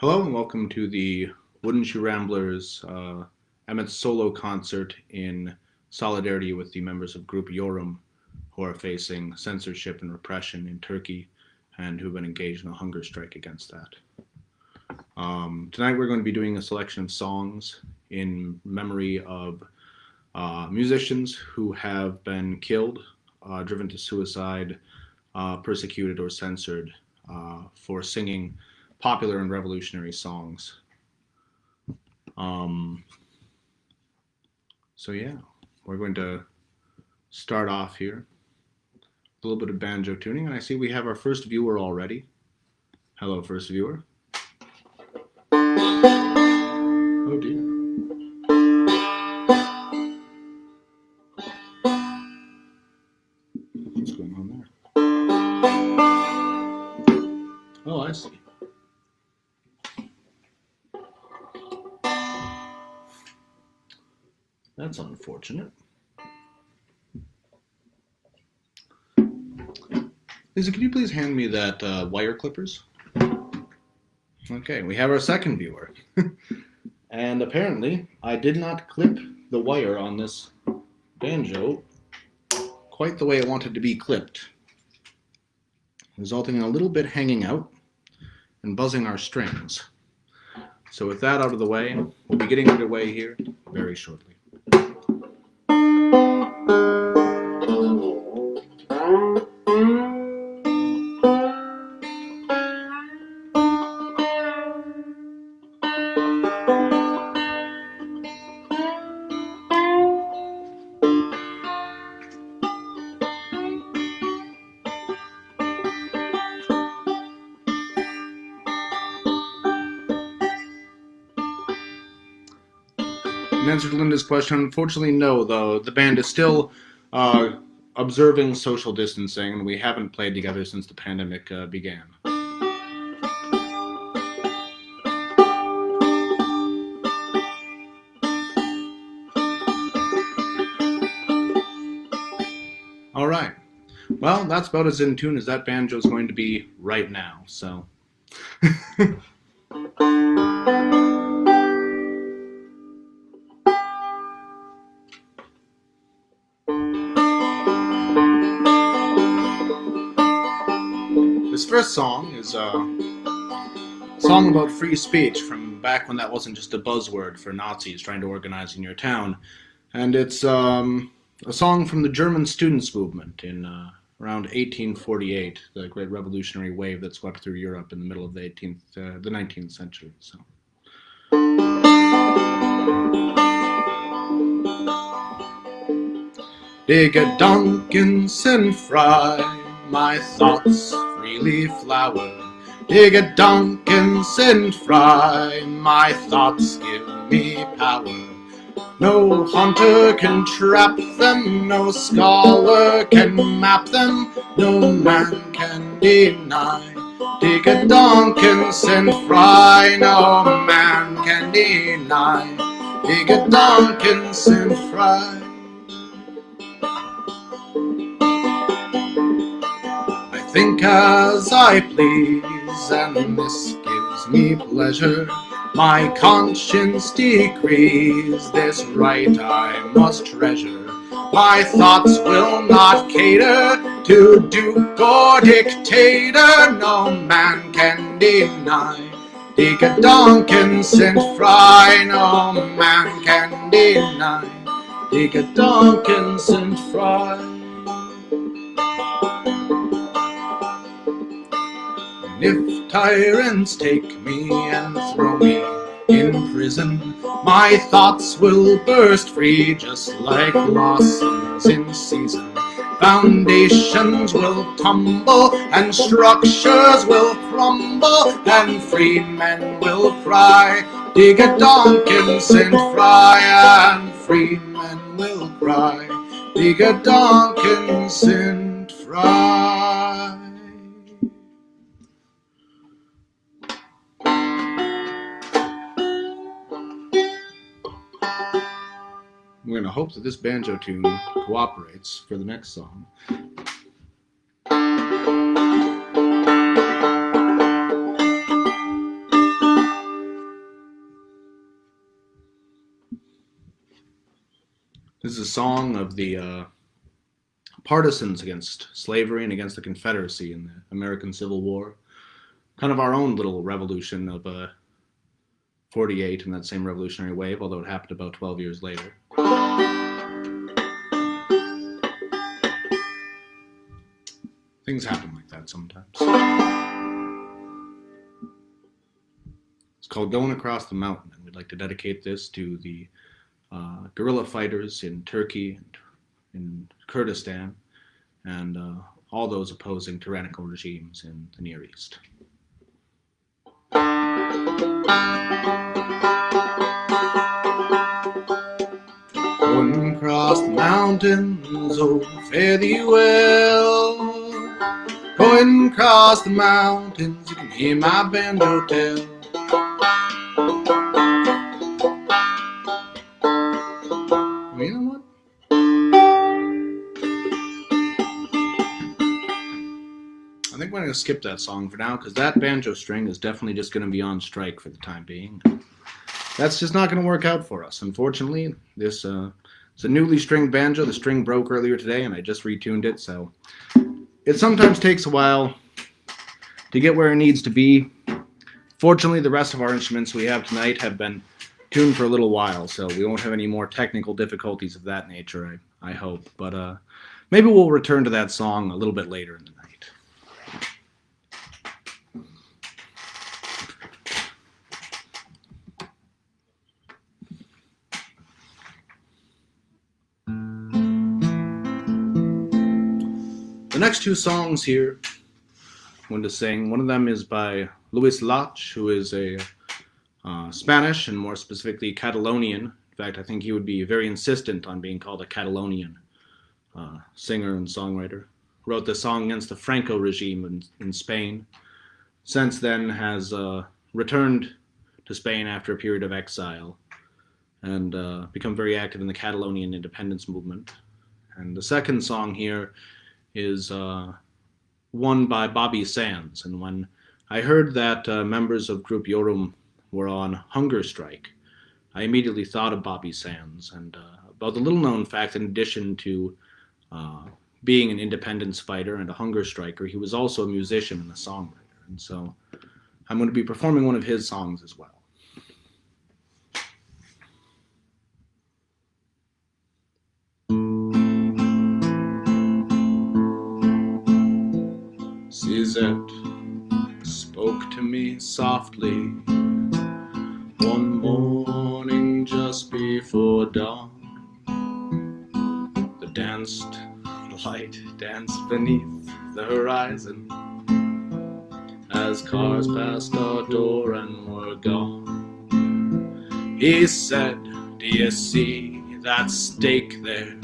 Hello and welcome to the Wooden Shoe Ramblers Emmett's solo concert in solidarity with the members of Grup Yorum who are facing censorship and repression in Turkey and who've been engaged in a hunger strike against that. Tonight we're going to be doing a selection of songs in memory of musicians who have been killed, driven to suicide, persecuted or censored for singing popular and revolutionary songs. So yeah, we're going to start off here. A little bit of banjo tuning, and I see we have our first viewer already. Hello, first viewer. Oh dear. What's going on there? Oh, I see. That's unfortunate. Lisa, can you please hand me that wire clippers? Okay, we have our second viewer. And apparently, I did not clip the wire on this banjo quite the way I wanted to be clipped, resulting in a little bit hanging out and buzzing our strings. So with that out of the way, we'll be getting underway here very shortly. In answer to Linda's question, unfortunately no, though. The band is still observing social distancing, and we haven't played together since the pandemic began. All right. Well, that's about as in tune as that banjo is going to be right now, so... This first song is a song about free speech from back when that wasn't just a buzzword for Nazis trying to organize in your town. And it's a song from the German students' movement in around 1848, the great revolutionary wave that swept through Europe in the middle of the 19th century. So. Die Gedanken sind frei, my thoughts freely flower. Die Gedanken sind frei, my thoughts give me power. No hunter can trap them, no scholar can map them, no man can deny. Die Gedanken sind frei, no man can deny. Die Gedanken sind frei. Think as I please, and this gives me pleasure. My conscience decrees, this right I must treasure. My thoughts will not cater to duke or dictator, no man can deny. Die Gedanken sind frei, no man can deny. Die Gedanken sind frei. If tyrants take me and throw me in prison, my thoughts will burst free just like blossoms in season. Foundations will tumble and structures will crumble and free men will cry. Die Gedanken sind frei and free men will cry. Die Gedanken sind frei. We're going to hope that this banjo tune cooperates for the next song. This is a song of the partisans against slavery and against the Confederacy in the American Civil War. Kind of our own little revolution of 48 in that same revolutionary wave, although it happened about 12 years later. Things happen like that sometimes. It's called Going Across the Mountain, and we'd like to dedicate this to the guerrilla fighters in Turkey and in Kurdistan and all those opposing tyrannical regimes in the Near East. Going across the mountains, oh, fare thee well. Going across the mountains, you can hear my banjo tell. You know what? I think we're going to skip that song for now, because that banjo string is definitely just going to be on strike for the time being. That's just not going to work out for us. Unfortunately, this it's a newly stringed banjo. The string broke earlier today, and I just retuned it, so it sometimes takes a while to get where it needs to be. Fortunately, the rest of our instruments we have tonight have been tuned for a little while, so we won't have any more technical difficulties of that nature, I hope. But maybe we'll return to that song a little bit later in the night. The next two songs here I'm going to sing, one of them is by Luis Lach, who is a Spanish and more specifically Catalonian. In fact, I think he would be very insistent on being called a Catalonian singer and songwriter. Wrote this song against the Franco regime in Spain. Since then has returned to Spain after a period of exile and become very active in the Catalonian independence movement. And the second song here is one by Bobby Sands. And when I heard that members of Grup Yorum were on hunger strike, I immediately thought of Bobby Sands and about the little-known fact, in addition to being an independence fighter and a hunger striker, he was also a musician and a songwriter. And so I'm going to be performing one of his songs as well. Suzette spoke to me softly one morning just before dawn. The light danced beneath the horizon as cars passed our door and were gone. He said, "Do you see that stake there,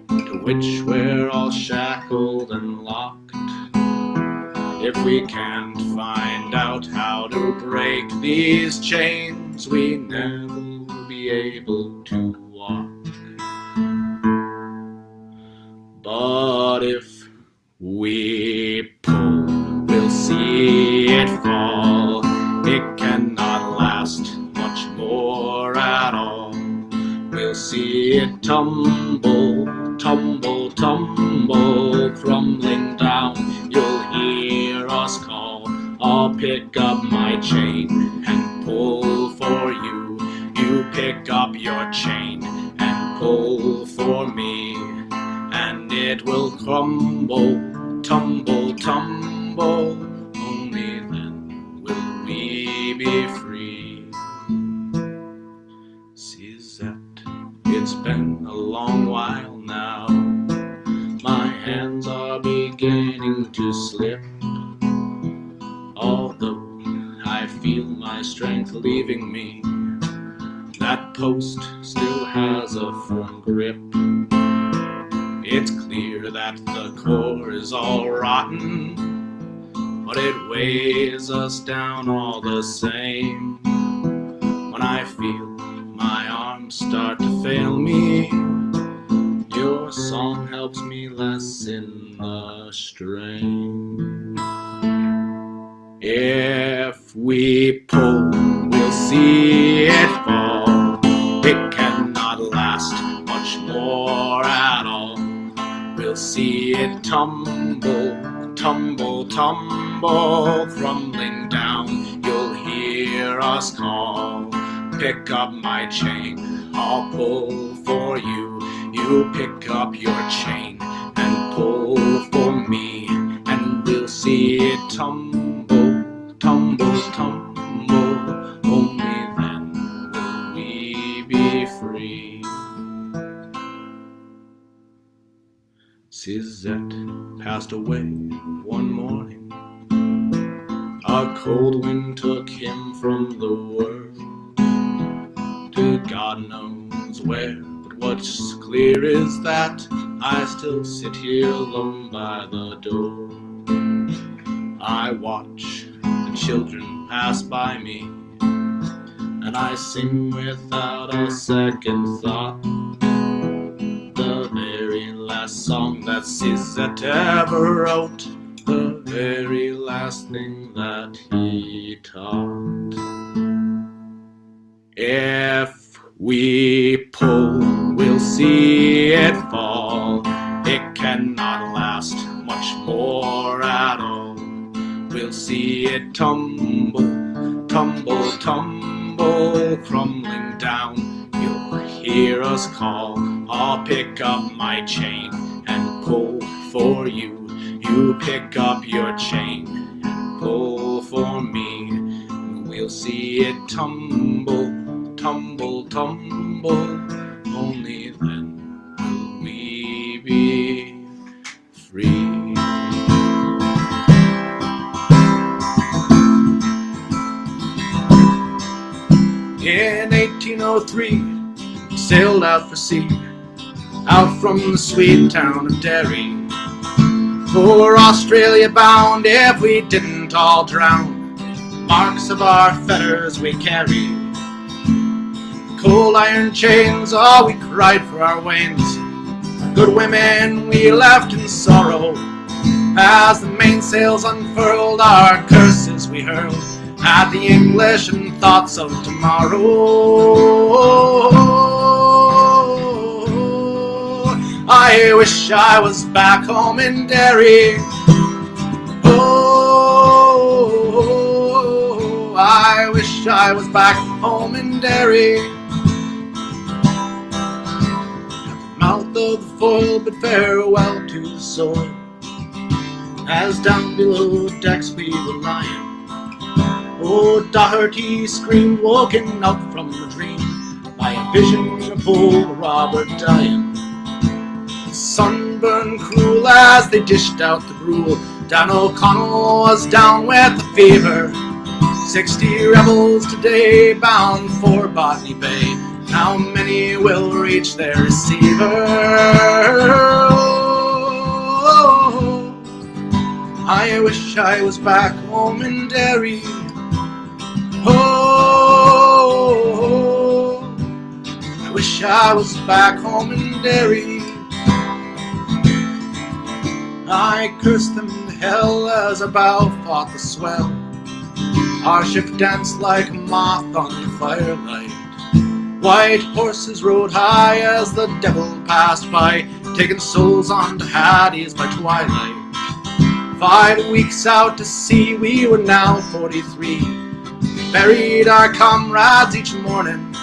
to which we're all shackled and locked? If we can't find out how to break these chains, we never will be able to walk. But if we pull, we'll see it fall. It cannot last much more at all. We'll see it tumble, tumble, tumble, crumbling down. You'll hear us call. I'll pick up my chain and pull for you. You pick up your chain and pull for me, and it will crumble, tumble, tumble. Only then will we be free. Suzette, it's been a long while now. My hands are beginning to slip, although I feel my strength leaving me. That post still has a firm grip. It's clear that the core is all rotten, but it weighs us down all the same. When I feel my arms start to fail me, your song helps me lessen the strain. If we pull, we'll see it fall. It cannot last much it tumble, tumble, tumble, crumbling down. You'll hear us call, pick up my chain, I'll pull for you. You pick up your chain and pull for me, and we'll see it tumble, tumble, tumble. Only then will we be free. Suzette passed away one morning. A cold wind took him from the world to God knows where. But what's clear is that I still sit here alone by the door. I watch the children pass by me, and I sing without a second thought the very last song that Suzette ever wrote, the very last thing that he taught. If we pull, we'll see it fall. It cannot last much more at all. We'll see it tumble, tumble, tumble, crumbling down. You'll hear us call, I'll pick up my chain and pull for you. You pick up your chain and pull for me. We'll see it tumble, tumble, tumble. Only then will we be free. In 1803, we sailed out for sea, out from the sweet town of Derry, for Australia bound. If we didn't all drown, marks of our fetters we carried, cold iron chains, all we cried for our wains. Our good women we left in sorrow, as the mainsails unfurled, our curses we hurled at the English and thoughts of tomorrow. I wish I was back home in Derry. Oh, I wish I was back home in Derry. At the mouth of the foil, bid farewell to the soil, as down below decks we were lying. Oh, Doherty screamed, woken up from a dream by a vision of old Robert dying. The sun burned cruel as they dished out the gruel. Dan O'Connell was down with the fever. 60 rebels today bound for Botany Bay. How many will reach their receiver? Oh, I wish I was back home in Derry. Oh, I wish I was back home in Derry. I cursed them to hell as our bow fought the swell. Our ship danced like a moth on the firelight. White horses rode high as the devil passed by, taking souls on to Hades by twilight. 5 weeks out to sea, we were now 43. Buried our comrades each morning.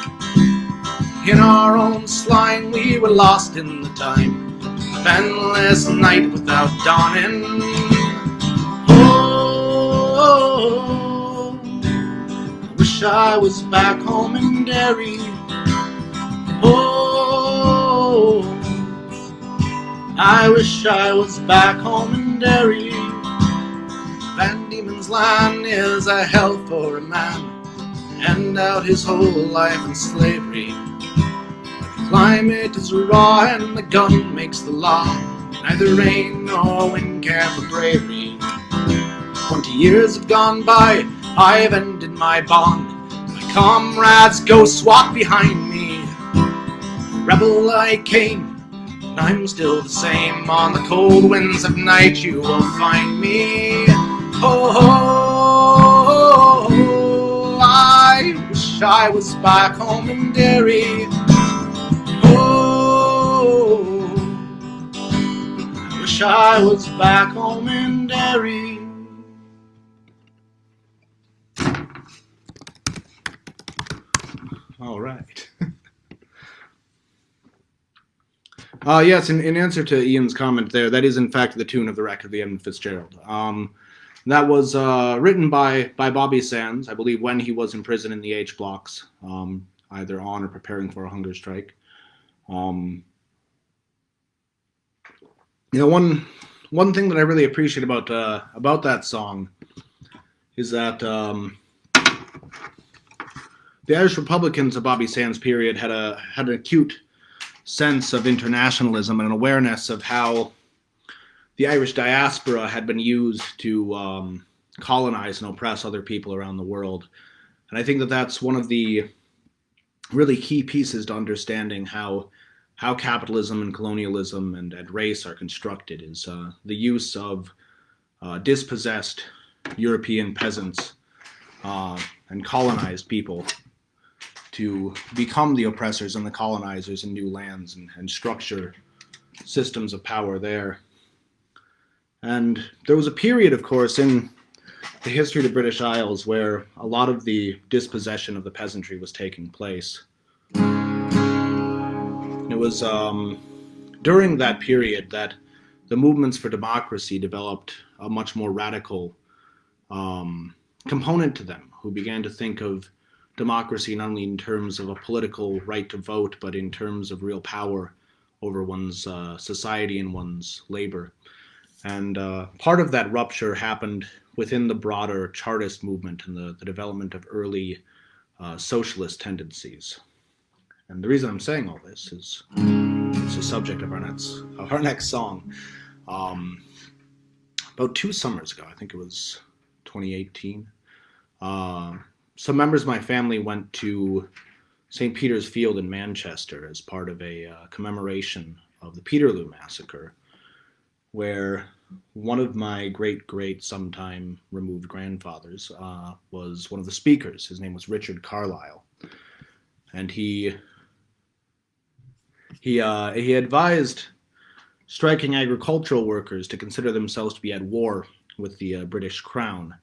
In our own slime we were lost in the time of endless night without dawning. Oh, I wish I was back home in Derry. Oh, I wish I was back home in Derry. Van Diemen's Land is a hell for a man, end out his whole life in slavery. The climate is raw and the gun makes the law. Neither rain nor wind care for bravery. 20 years have gone by, I've ended my bond. My comrades ghosts walk behind me. Rebel I came, and I'm still the same. On the cold winds of night you will find me. Oh, I wish I was back home in Derry. Oh, I wish wish I was back home in Derry. All right. Yes, in answer to Ian's comment there, that is in fact the tune of the Wreck of the Edmund Fitzgerald. That was written by Bobby Sands, I believe, when he was in prison in the H blocks, either on or preparing for a hunger strike. You know, one thing that I really appreciate about that song is that the Irish Republicans of Bobby Sands' period had an acute sense of internationalism and an awareness of how the Irish diaspora had been used to colonize and oppress other people around the world. And I think that that's one of the really key pieces to understanding how capitalism and colonialism and race are constructed, is the use of dispossessed European peasants and colonized people to become the oppressors and the colonizers in new lands and structure systems of power there. And there was a period, of course, in the history of the British Isles where a lot of the dispossession of the peasantry was taking place. It was during that period that the movements for democracy developed a much more radical component to them, who began to think of democracy not only in terms of a political right to vote, but in terms of real power over one's society and one's labor. And part of that rupture happened within the broader Chartist movement and the development of early socialist tendencies. And the reason I'm saying all this is it's the subject of our next song. About 2 summers ago, I think it was 2018, some members of my family went to St. Peter's Field in Manchester as part of a commemoration of the Peterloo Massacre, where one of my great sometime removed grandfathers was one of the speakers. His name was Richard Carlisle, and he advised striking agricultural workers to consider themselves to be at war with the British Crown.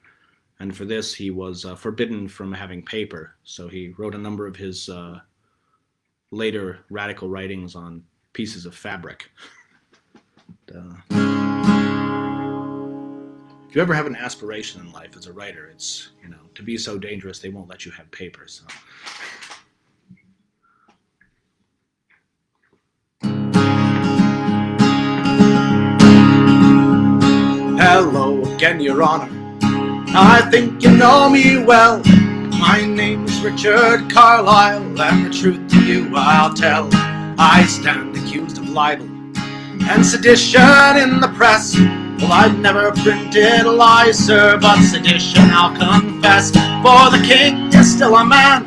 And for this, he was forbidden from having paper. So he wrote a number of his later radical writings on pieces of fabric. If you ever have an aspiration in life as a writer, it's, you know, to be so dangerous they won't let you have paper. So. Hello again, Your Honor. I think you know me well. My name's Richard Carlisle, and the truth to you I'll tell. I stand accused of libel and sedition in the press. Well, I've never printed lies, sir, but sedition I'll confess. For the king is still a man,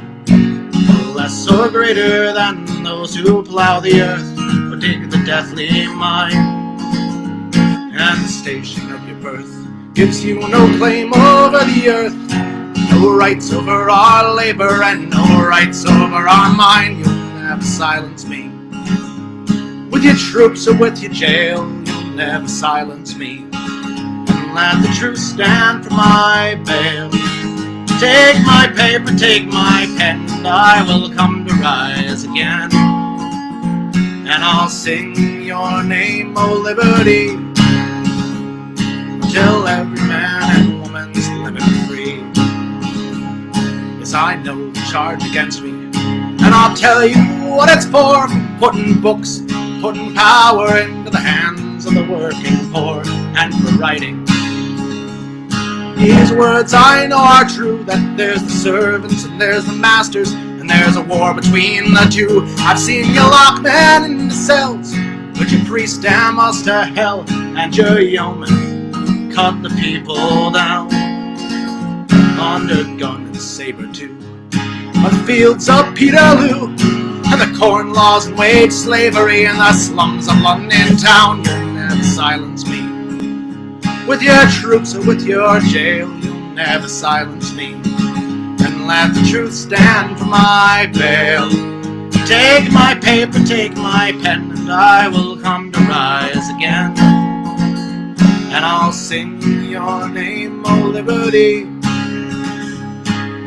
less or greater than those who plow the earth or dig the deathly mine. And the station of your birth gives you no claim over the earth, no rights over our labor, and no rights over our mind. You'll never silence me with your troops or with your jail. You'll never silence me, and let the truth stand for my bail. Take my paper, take my pen, and I will come to rise again, and I'll sing your name, O liberty, till every man and woman's living free. Yes, I know the charge against me, and I'll tell you what it's for putting books, putting power into the hands of the working poor, and for writing these words I know are true, that there's the servants and there's the masters, and there's a war between the two. I've seen you lock men into cells, but your priests damn us to hell, and your yeomen cut the people down under gun and saber too. On the fields of Peterloo, and the corn laws and wage slavery, and the slums of London town, you'll never silence me with your troops or with your jail. You'll never silence me, and let the truth stand for my bail. Take my paper, take my pen, and I will come to rise again, and I'll sing your name, O liberty,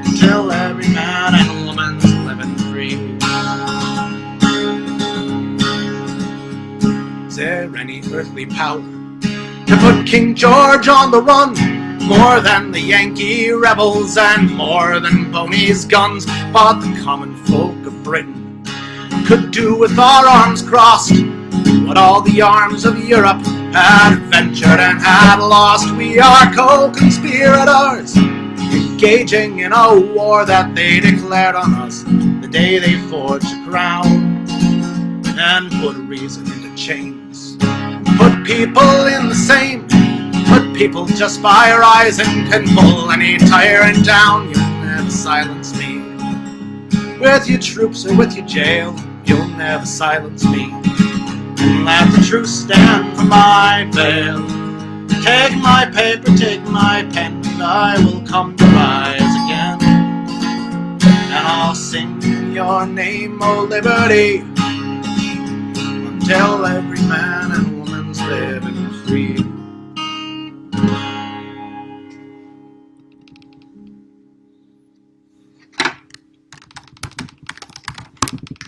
until every man and woman's living free. Is there any earthly power to put King George on the run? More than the Yankee rebels and more than Boney's guns, but the common folk of Britain could do with our arms crossed what all the arms of Europe had ventured and had lost. We are co-conspirators, engaging in a war that they declared on us the day they forged a crown and put reason into chains, put people in the same, put people just by rising can pull any tyrant down. You'll never silence me with your troops or with your jail. You'll never silence me. And let the truth stand for my bail. Take my paper, take my pen, and I will come to rise again. And I'll sing your name, O liberty, until every man and woman's living free.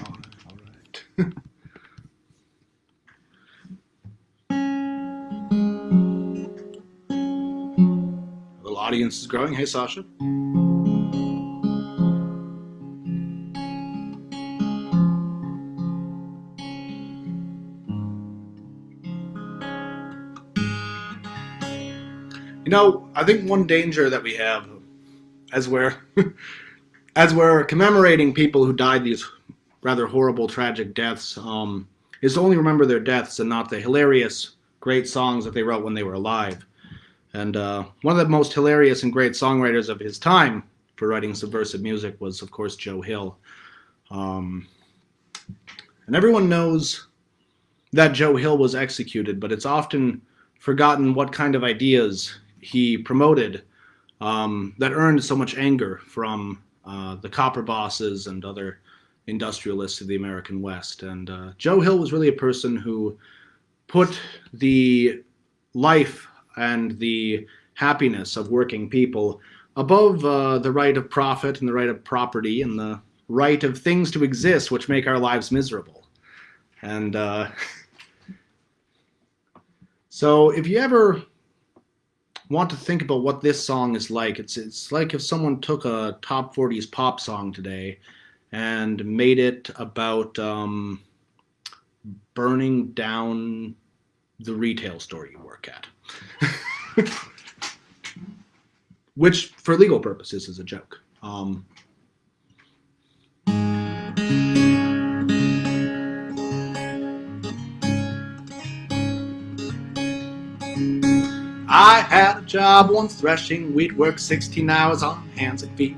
All right. The audience is growing. Hey, Sasha. You know, I think one danger that we have as we're commemorating people who died these rather horrible, tragic deaths, is to only remember their deaths and not the hilarious, great songs that they wrote when they were alive. And one of the most hilarious and great songwriters of his time for writing subversive music was, of course, Joe Hill. And everyone knows that Joe Hill was executed, but it's often forgotten what kind of ideas he promoted that earned so much anger from the copper bosses and other industrialists of the American West. And Joe Hill was really a person who put the life and the happiness of working people above the right of profit and the right of property and the right of things to exist which make our lives miserable. And so if you ever want to think about what this song is like, it's like if someone took a top 40s pop song today and made it about burning down the retail store you work at. Which, for legal purposes, is a joke. I had a job once threshing wheat, worked 16 hours on hands and feet.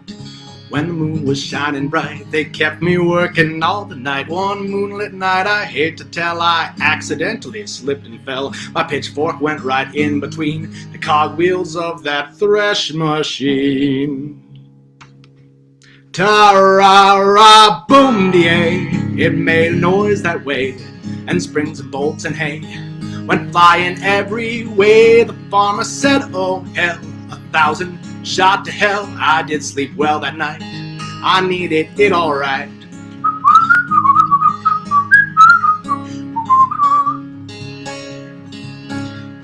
When the moon was shining bright, they kept me working all the night. One moonlit night, I hate to tell, I accidentally slipped and fell. My pitchfork went right in between the cogwheels of that thresh machine. Ta-ra-ra, boom-de-ay, it made a noise that way, and springs and bolts and hay went flying every way. The farmer said, oh hell, 1,000 shot to hell. I did sleep well that night, I needed it alright.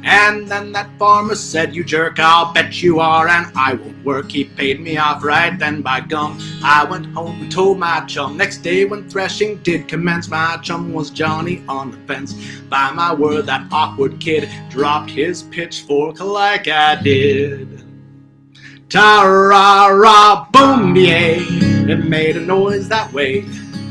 And then that farmer said, you jerk, I'll bet you are, and I won't work. He paid me off right then, by gum. I went home and told my chum. Next day when threshing did commence, my chum was Johnny on the fence. By my word, that awkward kid dropped his pitchfork like I did. Ta-ra-ra, boom-de-ay, it made a noise that way,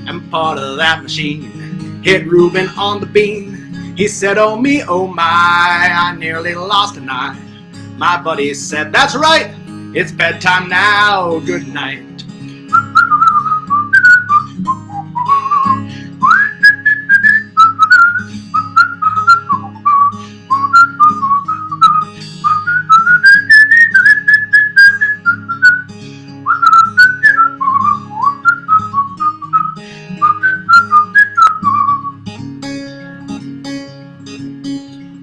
and part of that machine hit Reuben on the bean. He said, oh me, oh my, I nearly lost an eye. My buddy said, that's right, it's bedtime now, good night.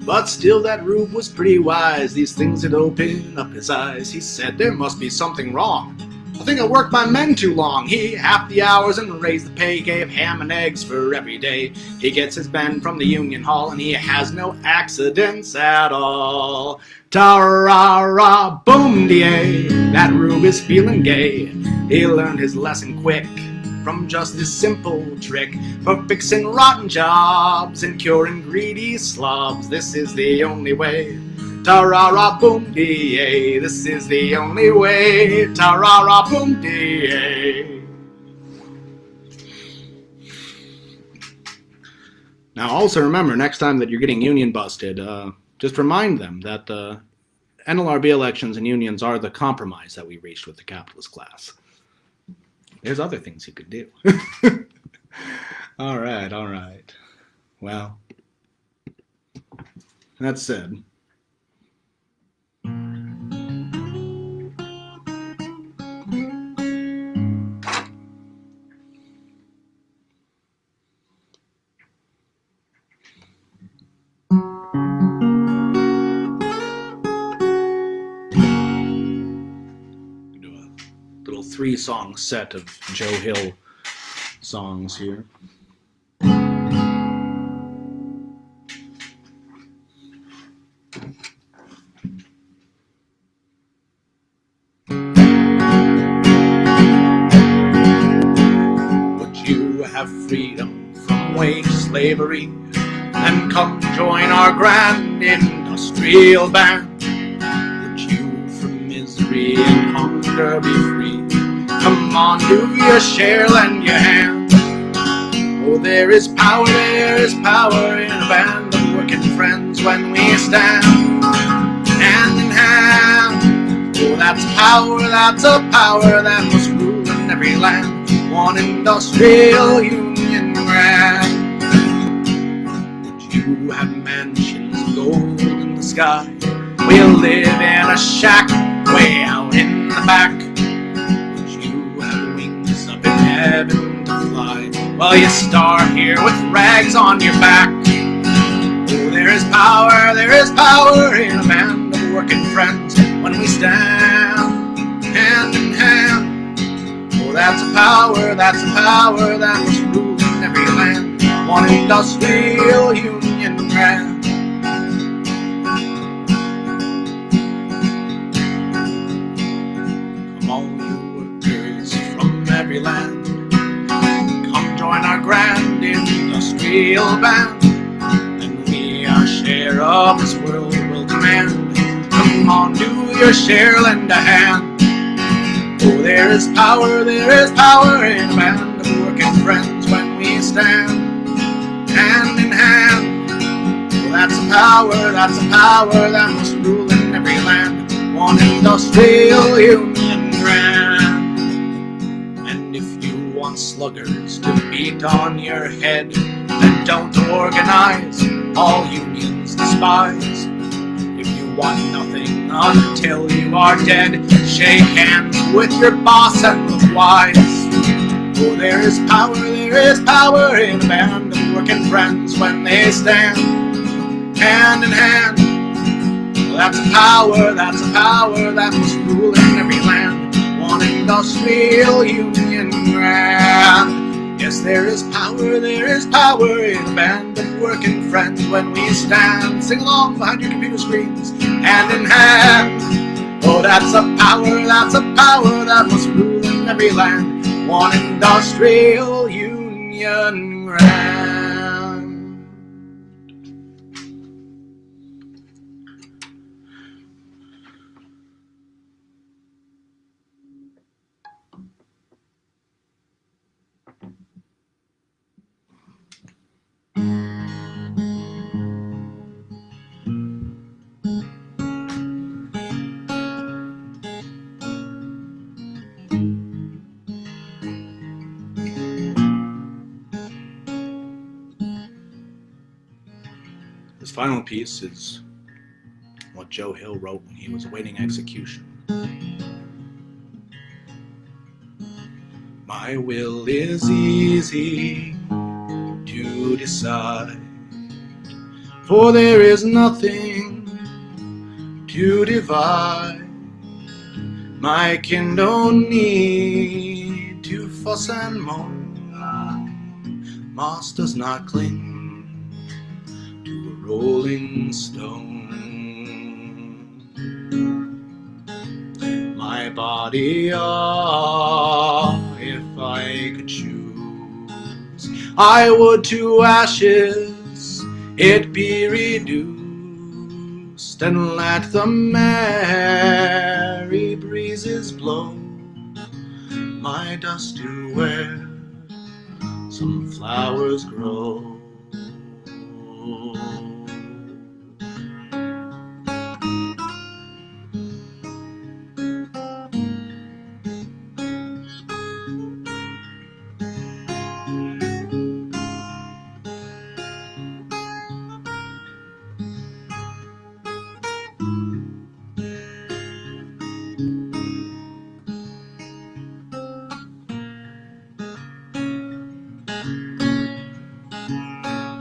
But But still that rube was pretty wise. These things had opened up his eyes. He said, there must be something wrong. I think I worked my men too long. He halved the hours and raised the pay, gave ham and eggs for every day. He gets his band from the union hall, and he has no accidents at all. Ta-ra-ra, boom-de-ay, that rube is feeling gay. He learned his lesson quick from just this simple trick for fixing rotten jobs and curing greedy slobs. This is the only way. Ta-ra-ra, boom-de-ay, this is the only way. Ta-ra-ra, boom-de-ay. Now also remember, next time that you're getting union busted, just remind them that the NLRB elections and unions are the compromise that we reached with the capitalist class. There's other things you could do. All right. Well, that said, little 3-song set of Joe Hill songs here. Would you have freedom from wage slavery and come join our grand industrial band? Would you from misery and hunger be free? Come on, do your share, lend your hand. Oh, there is power in a band of working friends when we stand hand in hand. Oh, that's a power that must rule in every land. One industrial union grand. Would you have mansions of gold in the sky? We'll live in a shack way out in the back. Heaven to fly while you starve here with rags on your back. Oh, there is power in a band of working friends when we stand hand in hand. Oh, that's a power that must rule in every land. One industrial union grand. Come on, you workers from every land, join our grand industrial band, and we our share of this world will command. Come on, do your share, lend a hand. Oh, there is power in a band of working friends when we stand hand in hand. Oh, that's a power that must rule in every land. One industrial union grand. Sluggers to beat on your head that don't organize, all unions despise. If you want nothing until you are dead, shake hands with your boss and look wise. Oh, there is power in a band of working friends when they stand hand in hand. Well, that's a power that must rule in every land. One industrial union grand. Yes, there is power in a band of working friends when we stand. Sing along behind your computer screens, hand in hand. Oh, that's a power that must rule in every land. One industrial union grand. This final piece is what Joe Hill wrote when he was awaiting execution. My will is easy to decide, for there is nothing to divide. My kin don't need to fuss and moan. Moss does not cling to a rolling stone. My body, if I could choose, I would to ashes it be reduced, and let the merry breezes blow my dust to where some flowers grow.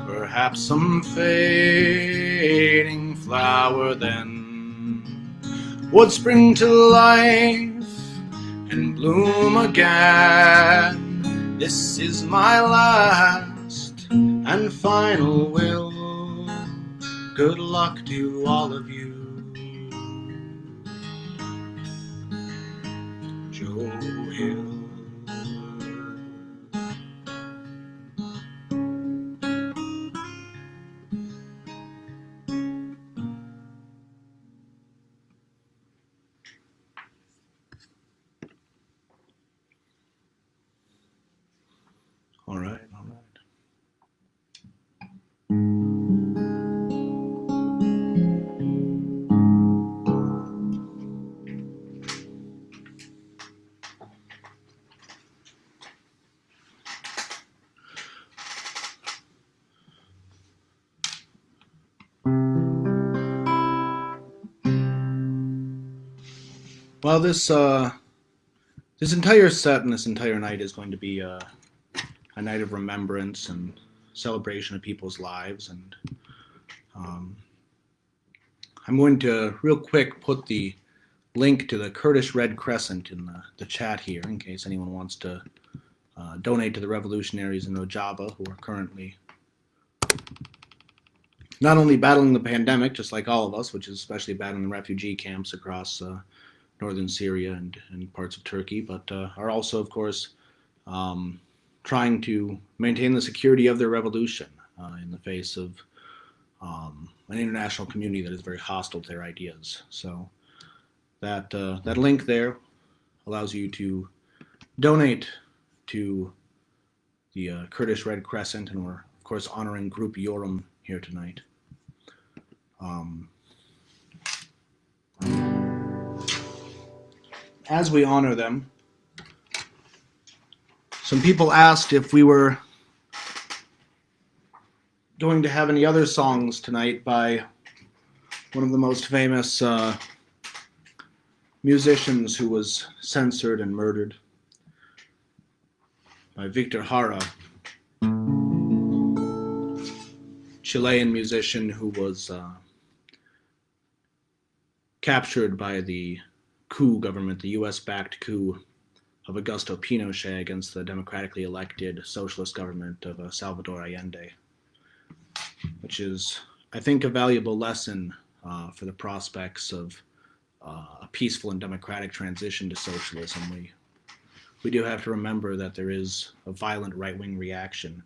Perhaps some fading flower then would spring to life and bloom again. This is my last and final will. Good luck to all of you. Joe Hill. All right, all right. Well, this entire set and this entire night is going to be a night of remembrance and celebration of people's lives, and I'm going to real quick put the link to the Kurdish Red Crescent in the chat here in case anyone wants to donate to the revolutionaries in Rojava who are currently not only battling the pandemic, just like all of us, which is especially bad in the refugee camps across northern Syria and parts of Turkey, but are also, of course, trying to maintain the security of their revolution in the face of an international community that is very hostile to their ideas. So that link there allows you to donate to the Kurdish Red Crescent, and we're, of course, honoring Grup Yorum here tonight. As we honor them, some people asked if we were going to have any other songs tonight by one of the most famous musicians who was censored and murdered, by Victor Jara, Chilean musician who was captured by the coup government, the US-backed coup of Augusto Pinochet against the democratically elected socialist government of Salvador Allende, which is, I think, a valuable lesson for the prospects of a peaceful and democratic transition to socialism. We do have to remember that there is a violent right-wing reaction,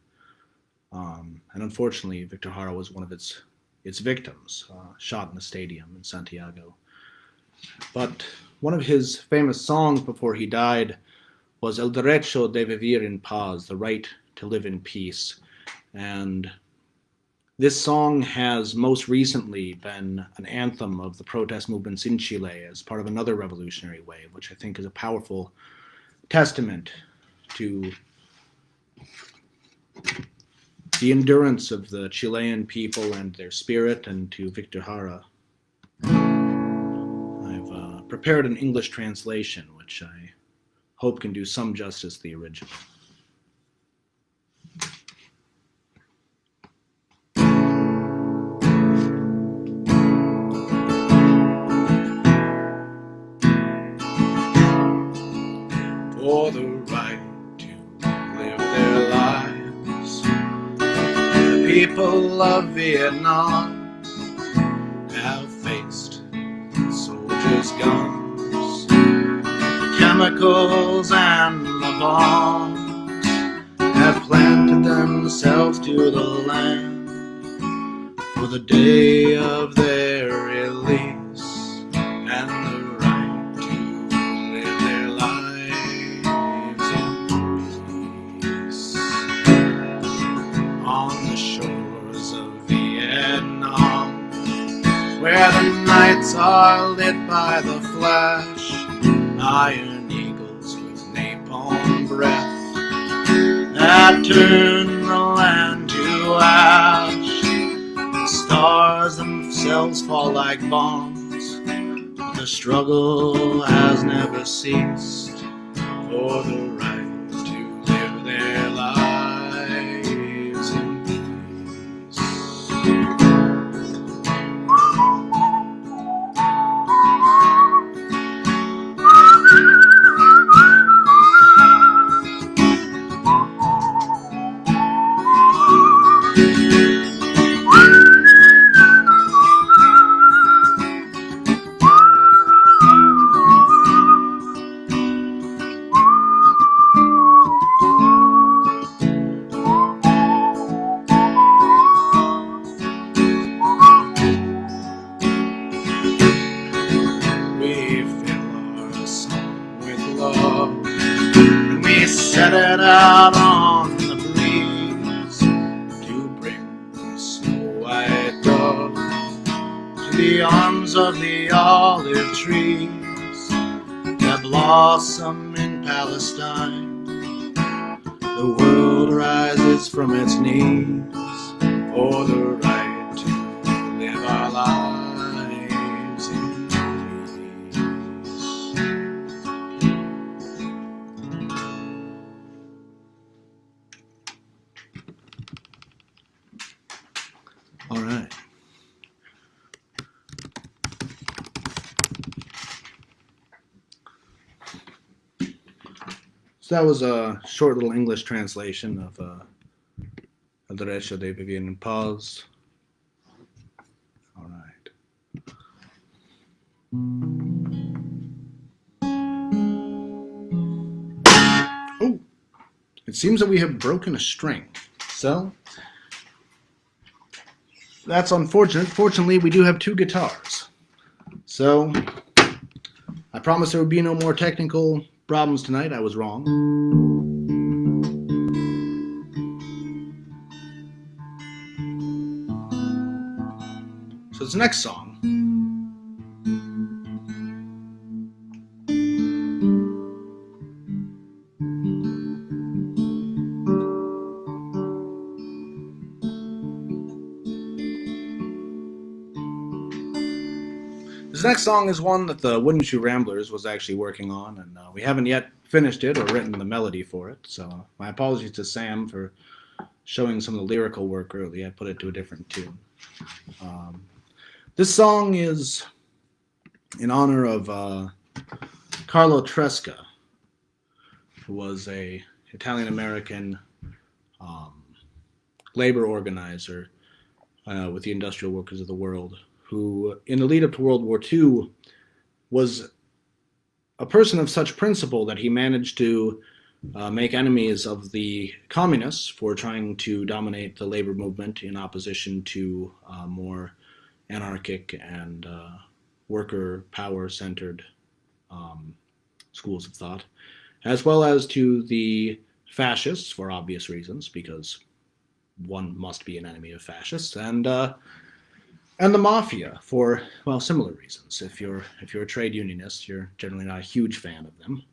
and unfortunately, Victor Jara was one of its victims, shot in a stadium in Santiago. But one of his famous songs before he died was El Derecho de Vivir en Paz, the right to live in peace. And this song has most recently been an anthem of the protest movements in Chile as part of another revolutionary wave, which I think is a powerful testament to the endurance of the Chilean people and their spirit, and to Victor Jara. I've prepared an English translation, which I hope can do some justice to the original. for the right to live their lives. The people of Vietnam have faced soldiers' guns, the chemicals and the bombs have planted themselves to the land for the day of their release and the right to live their lives in peace. On the shores of Vietnam, where the nights are lit by the flash, iron eagles with napalm breath that turn the land to ash. The stars themselves fall like bombs. The struggle has never ceased for the right to live their lives in peace. Set it out on the breeze to bring the snow-white dove to the arms of the olive trees that blossom in Palestine. The world rises from its knees for the right to live our lives in peace. All right. So that was a short little English translation of Derecho de Vivir en Paz. All right. Oh, it seems that we have broken a string. So that's unfortunate. Fortunately, we do have two guitars. So I promised there would be no more technical problems tonight. I was wrong. So this next song is one that the Wooden Shoe Ramblers was actually working on, and we haven't yet finished it or written the melody for it. So my apologies to Sam for showing some of the lyrical work early. I put it to a different tune. This song is in honor of Carlo Tresca, who was a Italian-American labor organizer with the Industrial Workers of the World, who, in the lead-up to World War II, was a person of such principle that he managed to make enemies of the communists for trying to dominate the labor movement in opposition to more anarchic and worker power-centered schools of thought, as well as to the fascists, for obvious reasons, because one must be an enemy of fascists, and the mafia for, well, similar reasons. If you're a trade unionist, you're generally not a huge fan of them.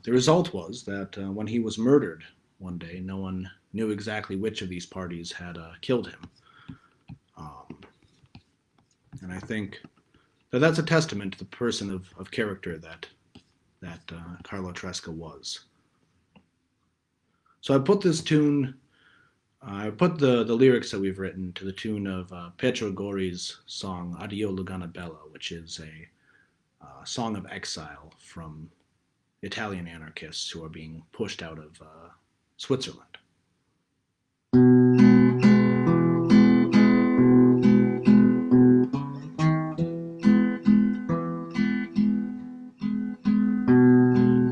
The result was that when he was murdered one day, no one knew exactly which of these parties had killed him. And I think that that's a testament to the person of character that Carlo Tresca was. So I put this tune, I put the lyrics that we've written to the tune of Pietro Gori's song Addio Lugana Bella, which is song of exile from Italian anarchists who are being pushed out of Switzerland.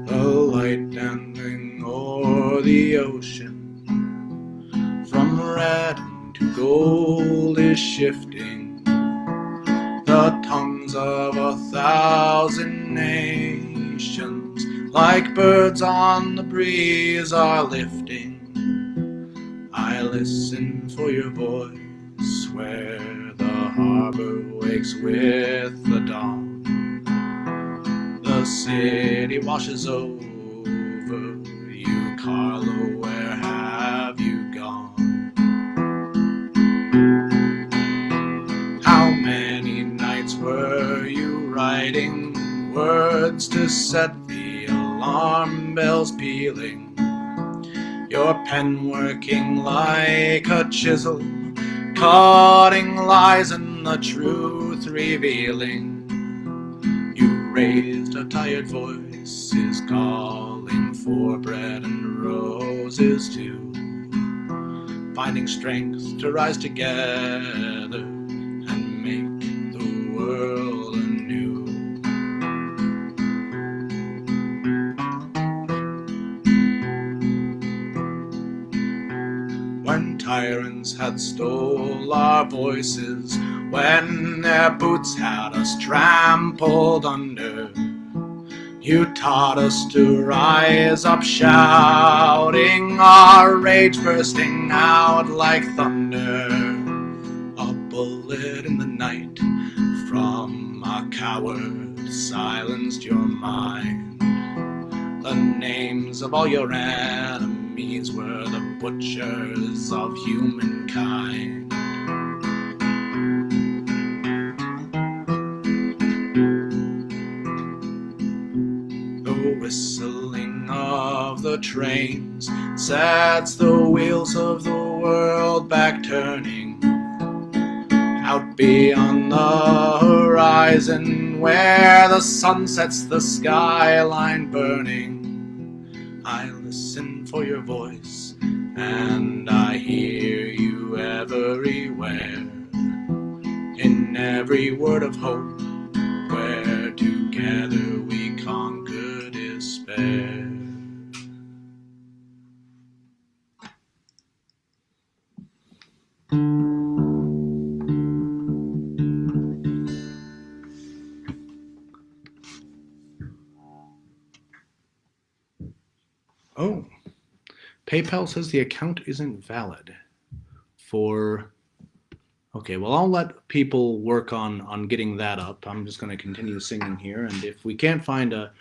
The light dancing o'er the ocean, from red to gold is shifting. The tongues of 1,000 nations, like birds on the breeze, are lifting. I listen for your voice where the harbor wakes with the dawn. The city washes over you, Carlo, where have you gone? How many nights were you writing words to set the alarm bells pealing? Your pen working like a chisel, cutting lies and the truth revealing. You raised a tired voice, is calling for bread and roses too, finding strength to rise together and make the world anew. When tyrants had stole our voices, when their boots had us trampled under, you taught us to rise up shouting, our rage bursting out like thunder. A bullet in the night from a coward silenced your mind. The names of all your enemies were the butchers of humankind. The whistling of the trains sets the wheels of the world back turning. Out beyond the horizon, where the sun sets the skyline burning, I listen for your voice, and I hear you everywhere, in every word of hope, where together we conquer despair. Oh, PayPal says the account isn't valid for... Okay, well, I'll let people work on getting that up. I'm just going to continue singing here, and if we can't find a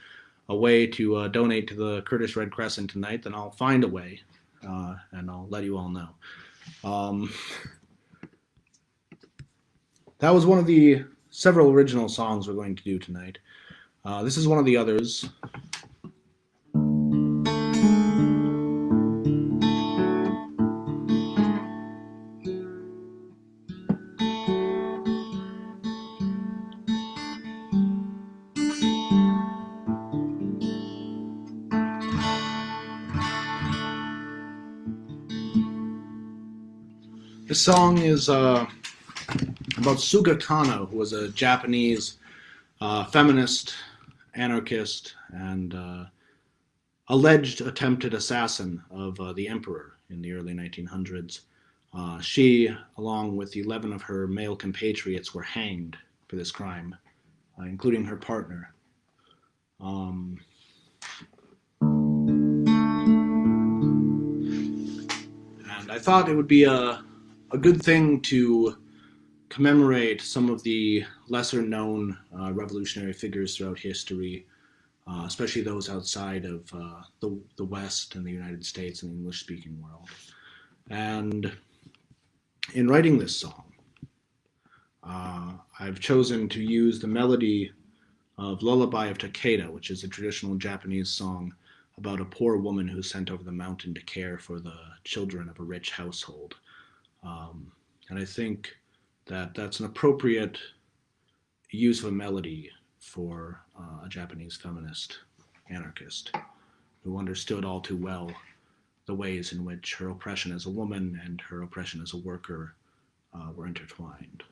way to donate to the Kurdish Red Crescent tonight, then I'll find a way, and I'll let you all know. That was one of the several original songs we're going to do tonight. This is one of the others. This song is about Suga Kano, who was a Japanese feminist, anarchist, and alleged attempted assassin of the emperor in the early 1900s. She, along with 11 of her male compatriots, were hanged for this crime, including her partner. And I thought it would be a good thing to commemorate some of the lesser-known revolutionary figures throughout history, especially those outside of the West and the United States and the English-speaking world. And in writing this song, I've chosen to use the melody of Lullaby of Takeda, which is a traditional Japanese song about a poor woman who's sent over the mountain to care for the children of a rich household. And I think that that's an appropriate use of a melody for a Japanese feminist anarchist who understood all too well the ways in which her oppression as a woman and her oppression as a worker were intertwined.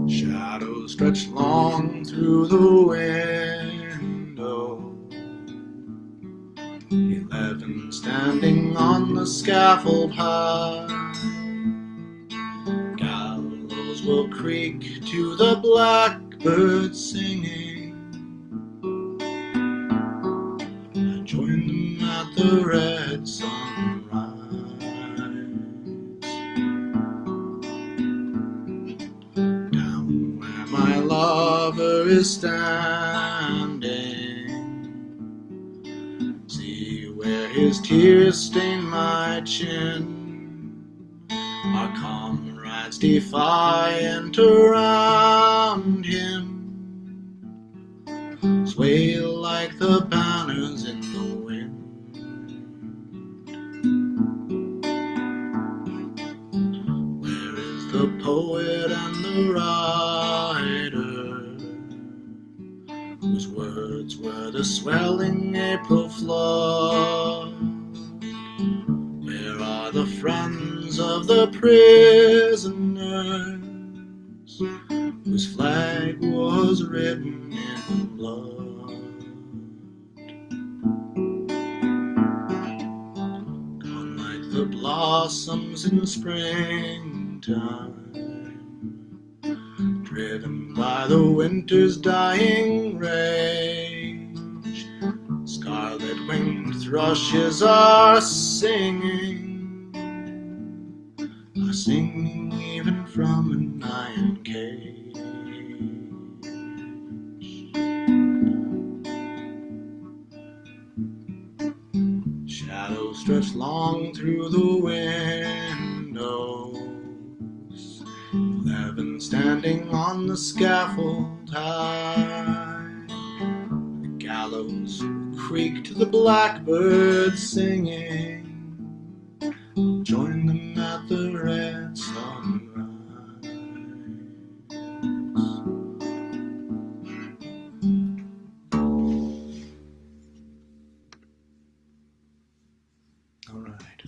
Shadows stretch long through the window. 11 standing on the scaffold high. Gallows will creak to the blackbird singing. I join them at the red sunrise. Down where my lover is standing, see where his tears stain my chin. Our comrades defiant around him sway like the banners in the wind. Where is the poet and the writer whose words were the swelling April flood? Where are the friends of the prisoners whose flag was written in blood? Gone like the blossoms in springtime, driven by the winter's dying rage. Scarlet-winged thrushes are singing even from an iron cage. Shadows stretch long through the windows, 11 standing on the scaffold high. The gallows creak to the blackbird singing. Join them at the red sunrise. All right.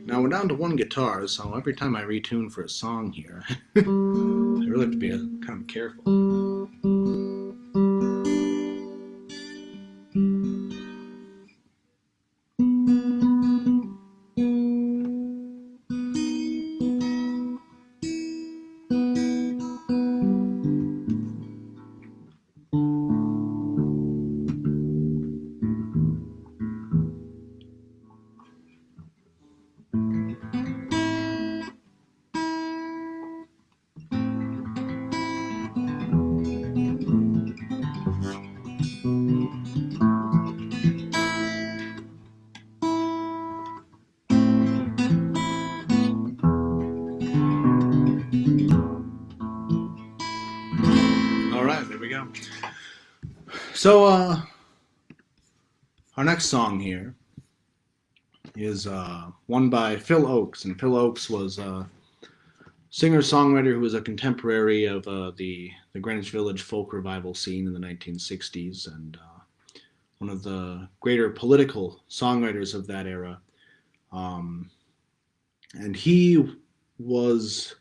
Now we're down to one guitar, so every time I retune for a song here, I really have to be kind of careful. So, our next song here is one by Phil Oakes, and Phil Oakes was a singer-songwriter who was a contemporary of the Greenwich Village folk revival scene in the 1960s, and one of the greater political songwriters of that era. And he was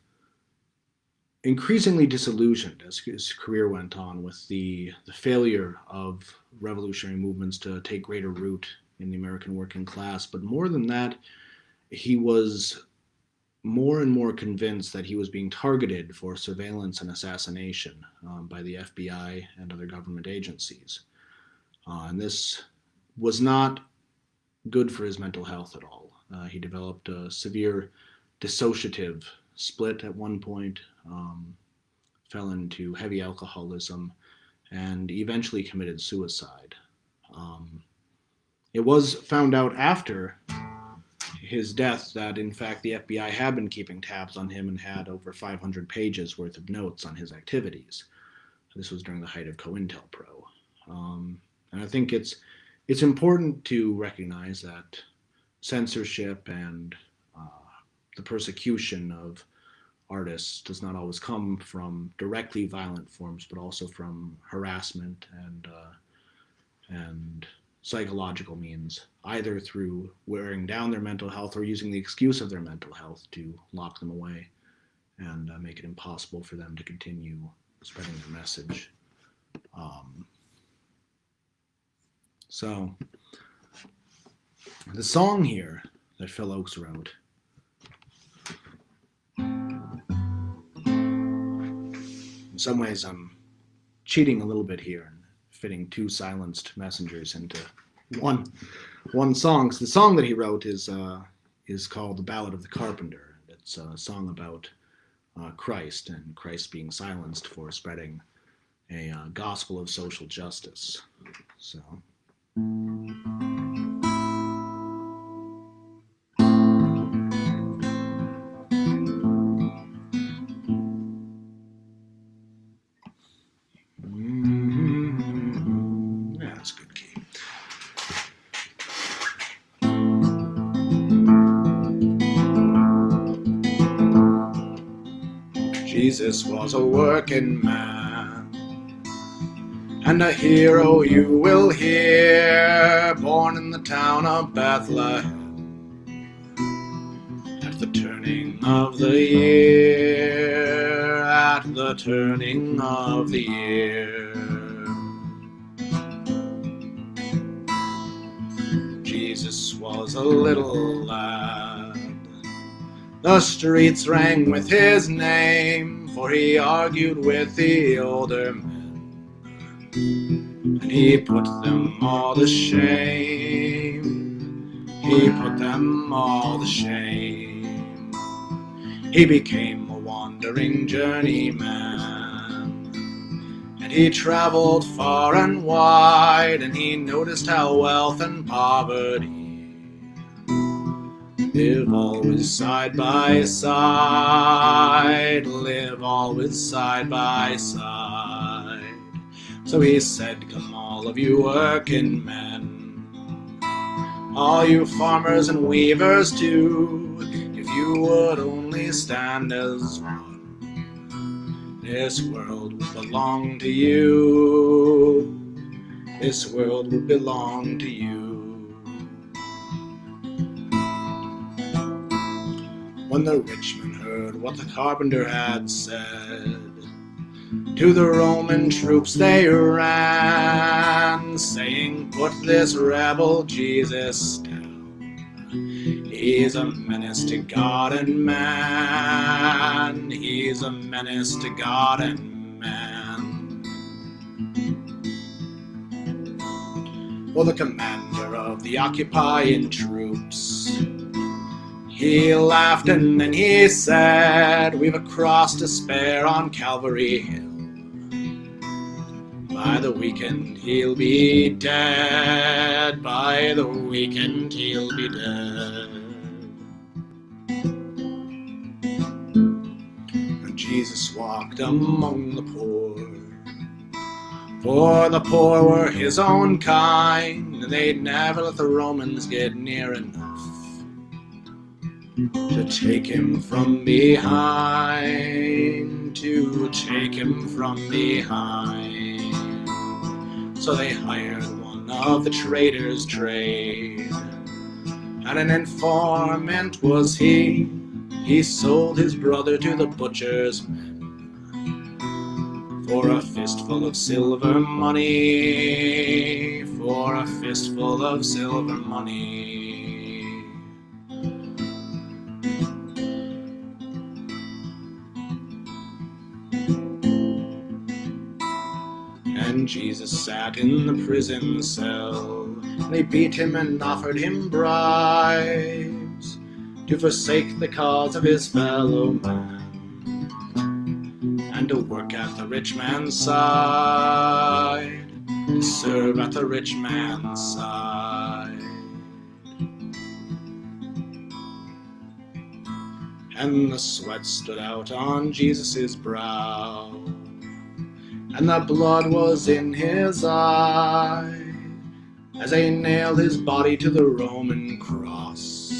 increasingly disillusioned as his career went on with the failure of revolutionary movements to take greater root in the American working class. But more than that, he was more and more convinced that he was being targeted for surveillance and assassination by the FBI and other government agencies. And this was not good for his mental health at all. He developed a severe dissociative split at one point, fell into heavy alcoholism, and eventually committed suicide. It was found out after his death that, in fact, the FBI had been keeping tabs on him and had over 500 pages worth of notes on his activities. This was during the height of COINTELPRO. And I think it's important to recognize that censorship and the persecution of artists does not always come from directly violent forms, but also from harassment and psychological means, either through wearing down their mental health or using the excuse of their mental health to lock them away and make it impossible for them to continue spreading their message. So the song here that Phil Oakes wrote, in some ways I'm cheating a little bit here and fitting two silenced messengers into one song. So the song that he wrote is called The Ballad of the Carpenter. It's a song about Christ and Christ being silenced for spreading a gospel of social justice. So that's a good key. Jesus was a working man, and a hero you will hear, born in the town of Bethlehem, at the turning of the year, at the turning of the year. Jesus was a little lad, the streets rang with his name, for he argued with the older men, and he put them all to shame. He put them all to shame. He became a wandering journeyman, and he traveled far and wide, and he noticed how wealth and poverty live always side by side, live always side by side. So he said, come all of you working men, all you farmers and weavers too, if you would only stand as one, this world would belong to you, this world would belong to you. When the rich man heard what the carpenter had said, to the Roman troops they ran, saying, put this rebel Jesus down. He's a menace to God and man. He's a menace to God and man. Well, the commander of the occupying troops, he laughed and then he said, we've a cross to spare on Calvary Hill. By the weekend he'll be dead. By the weekend he'll be dead. And Jesus walked among the poor, for the poor were his own kind, and they'd never let the Romans get near enough to take him from behind, to take him from behind. So they hired one of the traders' trade, and an informant was he. He sold his brother to the butcher's men for a fistful of silver money, for a fistful of silver money. And Jesus sat in the prison cell. They beat him and offered him bribes to forsake the cause of his fellow man and to work at the rich man's side, to serve at the rich man's side. and the sweat stood out on Jesus' brow, and the blood was in his eye, as they nailed his body to the Roman cross.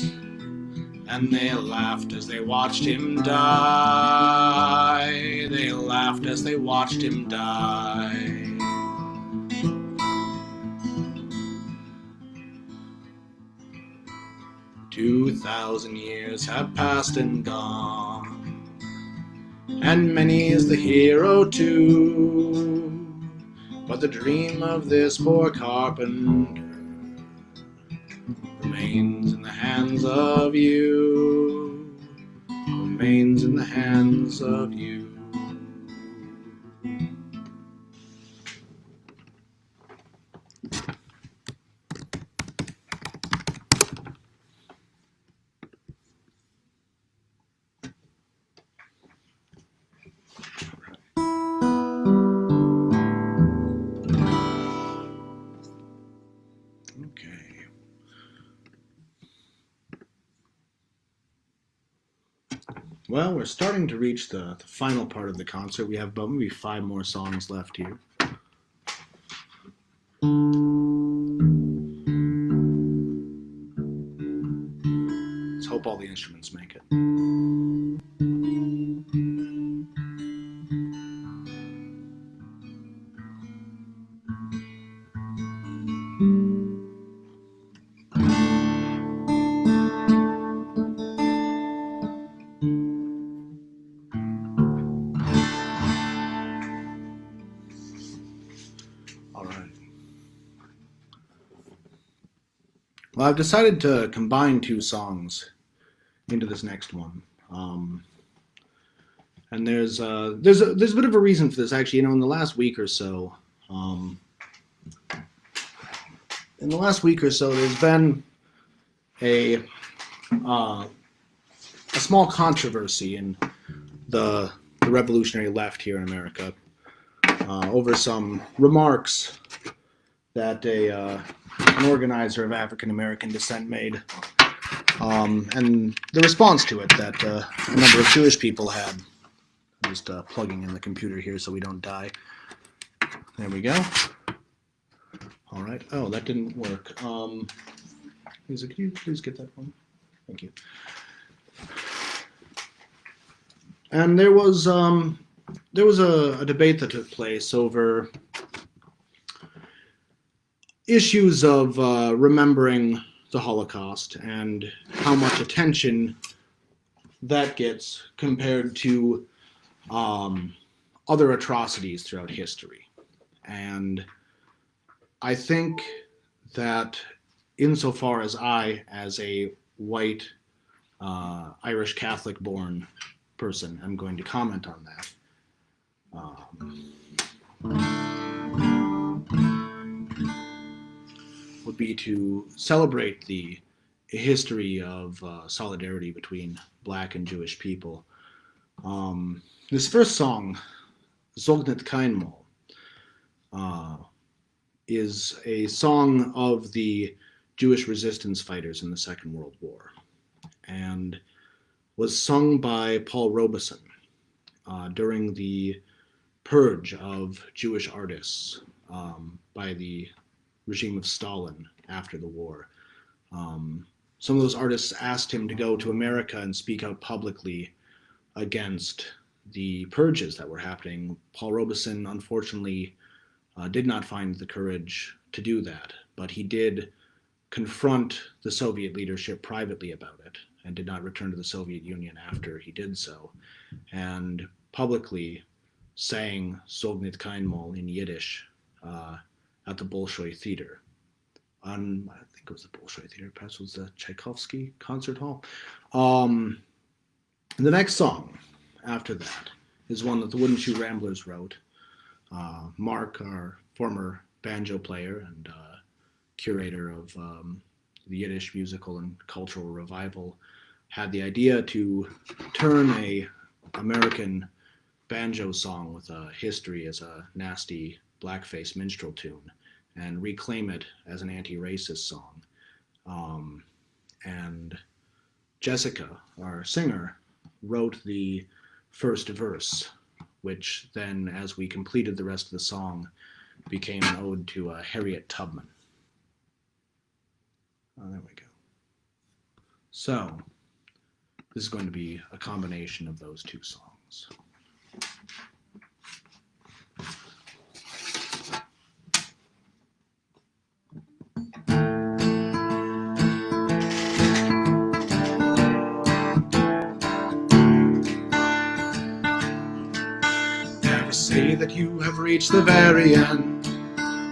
And they laughed as they watched him die. They laughed as they watched him die. 2,000 years have passed and gone, and many is the hero too, but the dream of this poor carpenter remains in the hands of you, remains in the hands of you. Okay. Well, we're starting to reach the final part of the concert. We have about maybe 5 more songs left here. Let's hope all the instruments make it. Well, I've decided to combine 2 songs into this next one, and there's a bit of a reason for this. Actually, in the last week or so, there's been a small controversy in the revolutionary left here in America over some remarks that an organizer of African American descent made, and the response to it that a number of Jewish people had. I'm just plugging in the computer here so we don't die. There we go. All right. Oh, that didn't work. Lisa, could you please get that one? Thank you. And there was a debate that took place over issues of remembering the Holocaust and how much attention that gets compared to other atrocities throughout history. And I think that insofar as I, as a white Irish Catholic born person, am going to comment on that. Would be to celebrate the history of solidarity between Black and Jewish people. This first song, Zognet Kein Mal, is a song of the Jewish resistance fighters in the Second World War, and was sung by Paul Robeson during the purge of Jewish artists by the regime of Stalin after the war. Some of those artists asked him to go to America and speak out publicly against the purges that were happening. Paul Robeson, unfortunately, did not find the courage to do that, but he did confront the Soviet leadership privately about it and did not return to the Soviet Union after he did so, and publicly sang Sognet Kein Mal in Yiddish at the Bolshoi Theater. I think it was the Bolshoi Theater, perhaps it was the Tchaikovsky Concert Hall. The next song after that is one that the Wooden Shoe Ramblers wrote. Mark, our former banjo player and curator of the Yiddish musical and cultural revival, had the idea to turn a American banjo song with a history as a nasty blackface minstrel tune and reclaim it as an anti-racist song. And Jessica, our singer, wrote the first verse, which then, as we completed the rest of the song, became an ode to Harriet Tubman. Oh, there we go. So, this is going to be a combination of those two songs. Never say that you have reached the very end,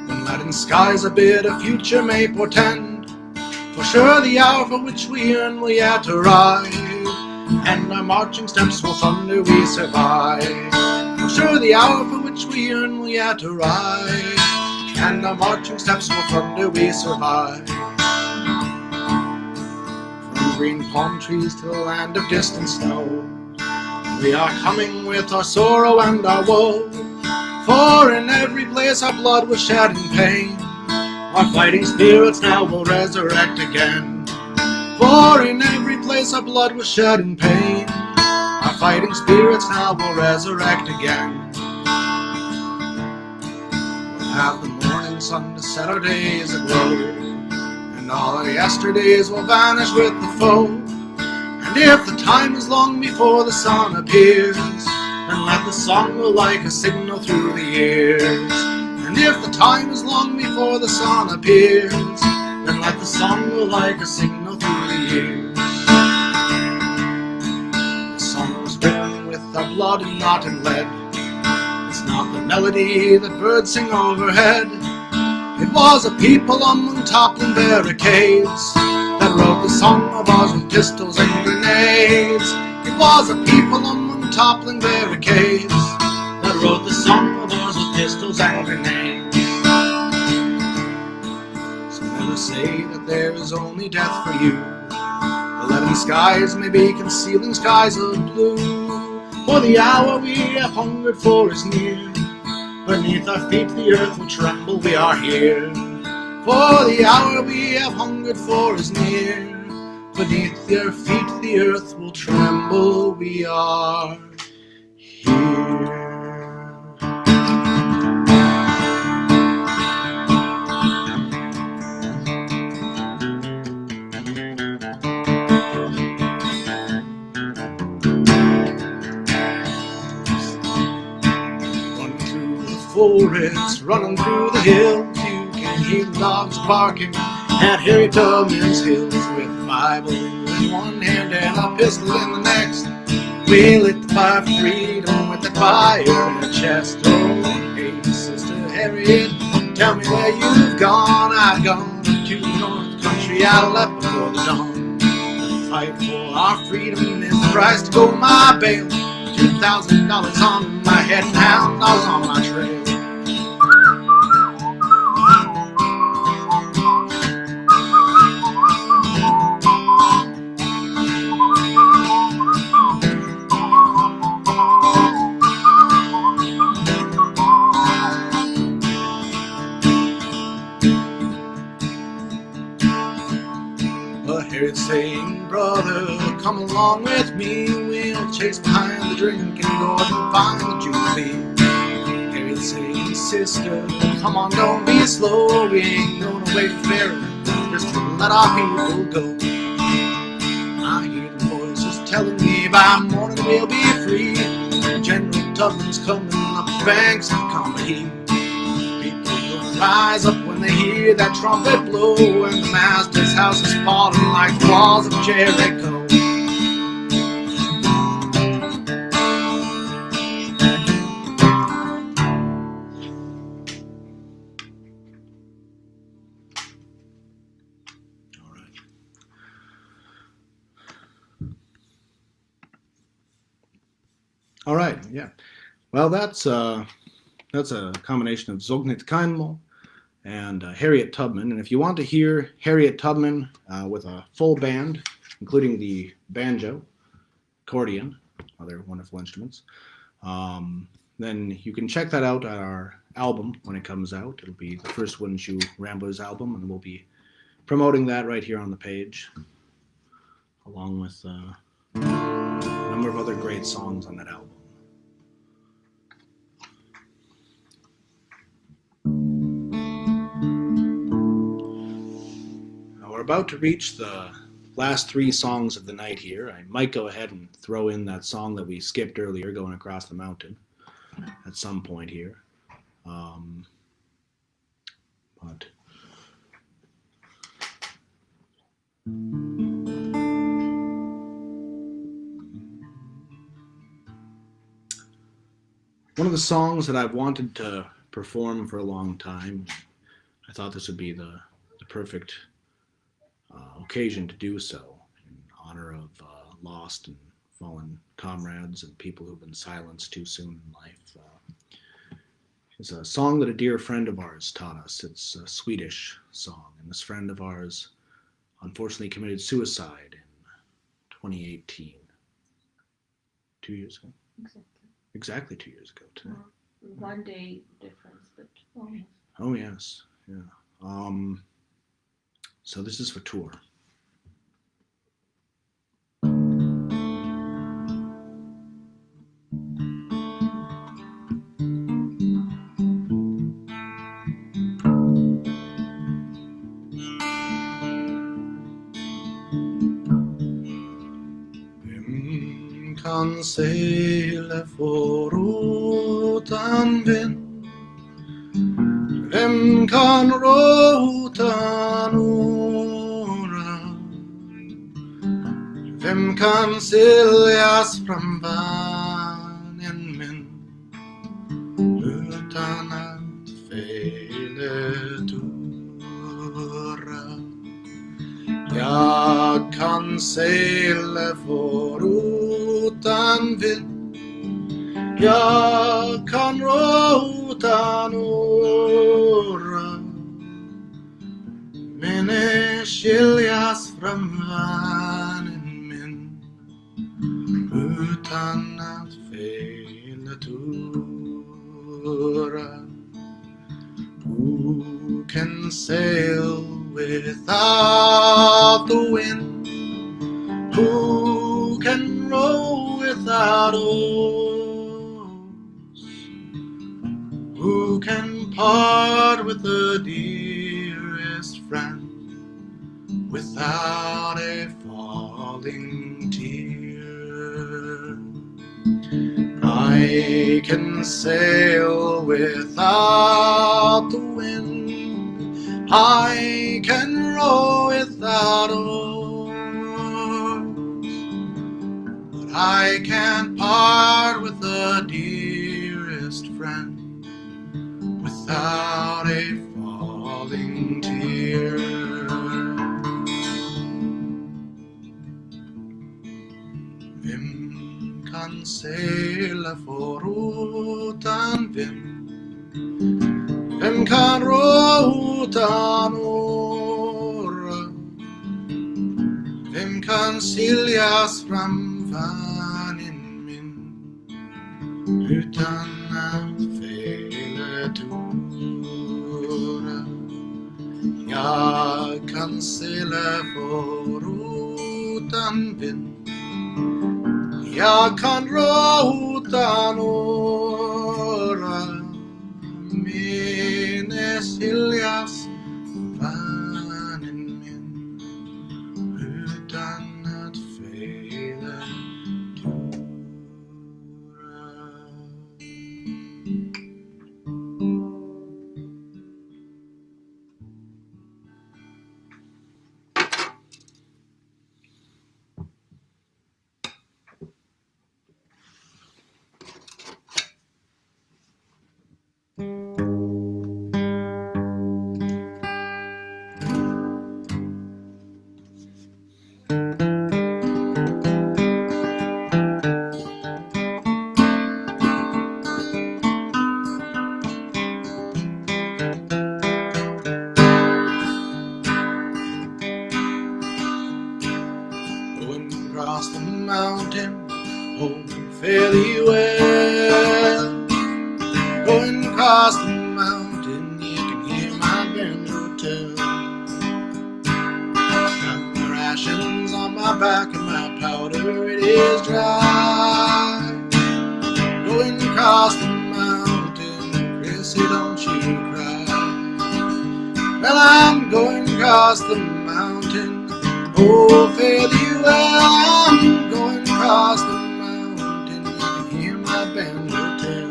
when leaden skies a bit of future may portend. For sure the hour for which we yearn will yet arrive, and our marching steps will thunder we survive. For sure the hour for which we yearn will yet arrive, and our marching steps will thunder we survive. From green palm trees to the land of distant snow, we are coming with our sorrow and our woe. For in every place our blood was shed in pain, our fighting spirits now will resurrect again. For in every place our blood was shed in pain, our fighting spirits now will resurrect again. We'll have the morning sun to set our days aglow, and all our yesterdays will vanish with the foe. And if the time is long before the sun appears, then let the song go like a signal through the years. And if the time is long before the sun appears, then let the song go like a signal through the years. The song was written with our blood and not in lead. It's not the melody that birds sing overhead. It was a people among toppling barricades that wrote the song of ours with pistols and grenades. It was a people among toppling barricades that wrote the song of ours with pistols and grenades. So never say that there is only death for you. The leaden skies may be concealing skies of blue, for the hour we have hungered for is near. Beneath our feet the earth will tremble, we are here. For the hour we have hungered for is near. Beneath their feet the earth will tremble, we are here. Running through the forest, running through the hills, you can hear the dogs barking at Harriet Tubman's hills. With a Bible in one hand and a pistol in the next, we lit the fire of freedom with that fire in our chest. Oh, hey, Sister Harriet, tell me where you've gone. I've gone to the north country, I left before the dawn. The fight for our freedom is the price to go my bail. $2,000 on my head and $1,000 on my trail. Harriet saying, brother, come along with me. We'll chase behind the drink and go and find the Jubilee. Harriet saying, sister, come on, don't be slow. We ain't gonna wait fair just to let our people go. I hear the voices telling me by morning we'll be free. General Tubman's coming up the banks of Combahee. Rise up when they hear that trumpet blow, and the master's house is falling like the walls of Jericho. All right, yeah. Well, that's a combination of Zognit Kainmo and Harriet Tubman. And if you want to hear Harriet Tubman with a full band, including the banjo, accordion, other wonderful instruments, then you can check that out at our album when it comes out. It'll be the first Wooden Shoe Ramblers album, and we'll be promoting that right here on the page, along with A number of other great songs on that album. Now we're about to reach the last three songs of the night here. I might go ahead and throw in that song that we skipped earlier, Going Across the Mountain, at some point here. But one of the songs that I've wanted to perform for a long time, I thought this would be the perfect occasion to do so, in honor of lost and fallen comrades and people who've been silenced too soon in life. It's a song that a dear friend of ours taught us. It's a Swedish song, and this friend of ours unfortunately committed suicide in 2018. 2 years ago? Exactly 2 years ago today. 1 day difference, but almost. Oh yes, yeah. So this is for tour. Kan segla utan vind. Vem kan ro utan åra? Vem kan siljas fram vagnen min utan att felet ura? Jag kan segla utan vind. Jag kan ro utan åra. Men skiljas från vagnen min utan att felet ura. Who can sail without the wind? Who can row without oars? Who can part with the dearest friend without a falling tear? I can sail without the wind. I can row without oars, but I can't part with the dearest friend without a falling tear. Vem kan segla förutan vind? Vem kan ro utan åra? Vem kan siljas fram vagnen min utan att felet ura? Jag kan segla förutan vind. Jag kan ro utan åra. Min siljas vagnen min utan att felet ura. Across the mountain, oh, fairly well. Going across the mountain, you can hear my banjo tell. Got my rations on my back and my powder ready is dry. Going across the mountain, Chrissy, don't you cry. Well, I'm going across the mountain, oh, fare thee well. I'm going across the mountain, you can hear my banjo tell.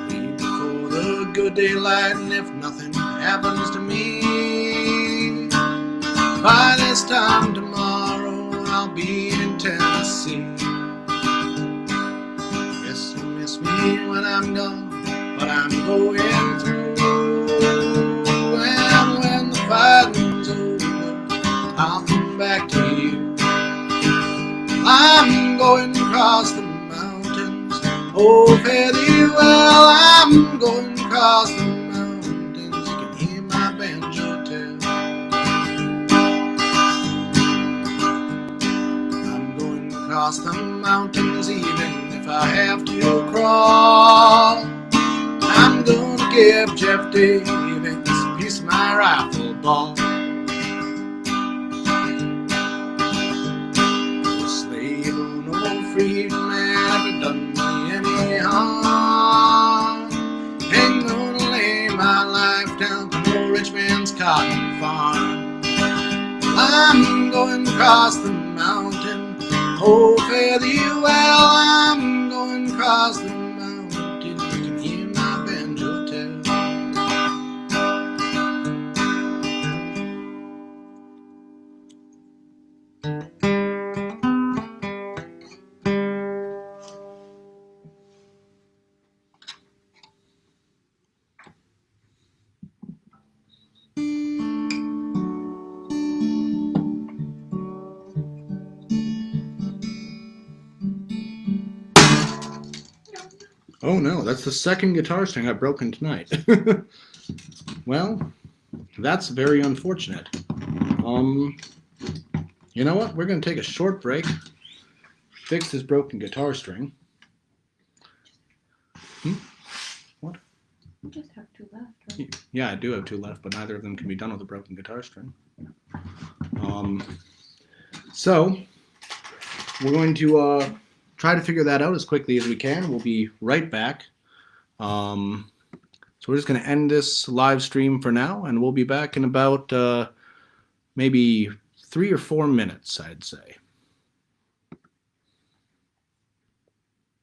Leave before the good daylight, and if nothing happens to me, by this time tomorrow I'll be in Tennessee. Yes, you miss me when I'm gone, but I'm going through. And when the fighting's over, I'll come back to you. I'm going across the mountains, oh, fare thee well. I'm going across the mountains, you can hear my banjo tell. I'm going across the mountains even if I have to crawl. I'm gonna give Jeff Davis a piece of my rifle ball. The slave or no freedom ever done me any harm. Ain't gonna lay my life down to no rich man's cotton farm. I'm going across the mountain, oh, fare thee well. I'm going across the mountain, you can hear my banjo tell. Oh no, that's the second guitar string I've broken tonight. Well, that's very unfortunate. You know what? We're going to take a short break, fix this broken guitar string. What? You just have two left, right? Yeah, I do have two left, but neither of them can be done with a broken guitar string. So, we're going to try to figure that out as quickly as we can. We'll be right back. So we're just going to end this live stream for now, and we'll be back in about maybe 3 or 4 minutes, I'd say.